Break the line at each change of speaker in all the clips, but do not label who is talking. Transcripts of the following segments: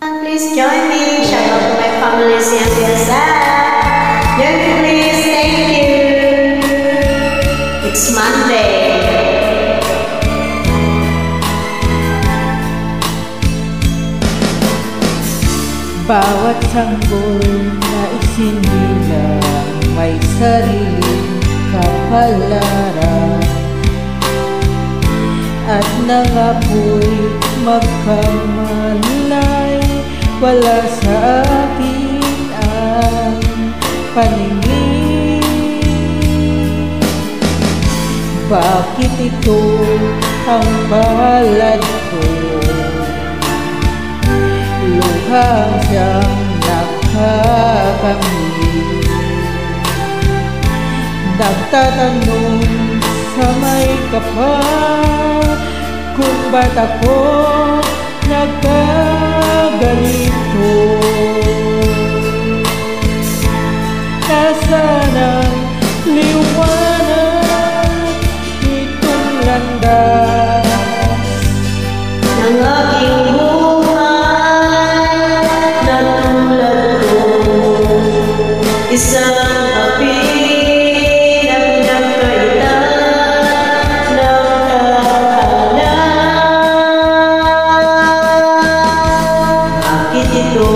Please join me. Shout out to my family and yourself. Join me please. Thank you. It's Monday.
Bawat sanggol na isinilang may sariling kapalaran at nangapoy magkamalay, wala sa akin ang paningin. Bakit ito ang palad ko? Luhang siyang nakakamit. Nagtatanong sa may kapal kung ba't ako nagkaganito. Nasaan ang liwanag nitong landas
ng aking buhay na tulad ko, isang api na pinagkaitan ng tahanan. Bakit ito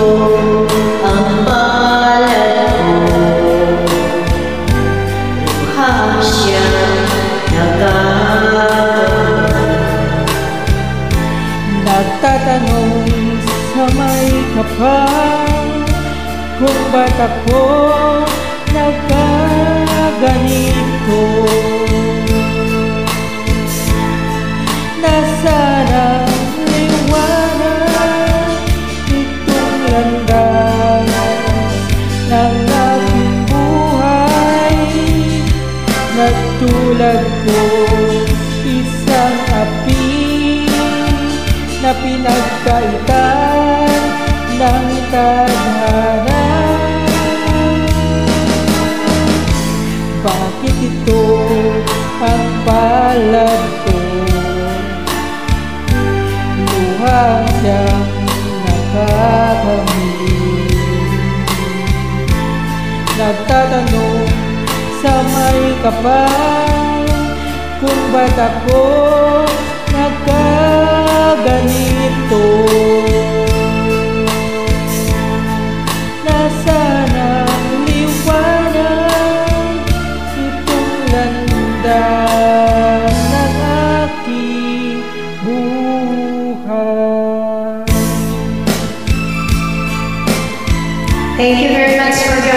ang palad ko? Luha siya
nagtatanong sa may kapal kung ba't ako nagkaganito. Nasaan ang liwanag nitong landas ng aking buhay na tulad ko, isang api na pinagkaitan ng tadhana. Bakit ito ang palad ko? Luhang siyang nakakamit. Nagtatanong sa may kapal kung ba't ako nagkaganito. Nasaan ang liwanag itong landas ng aking buhay?
Thank you very much for joining.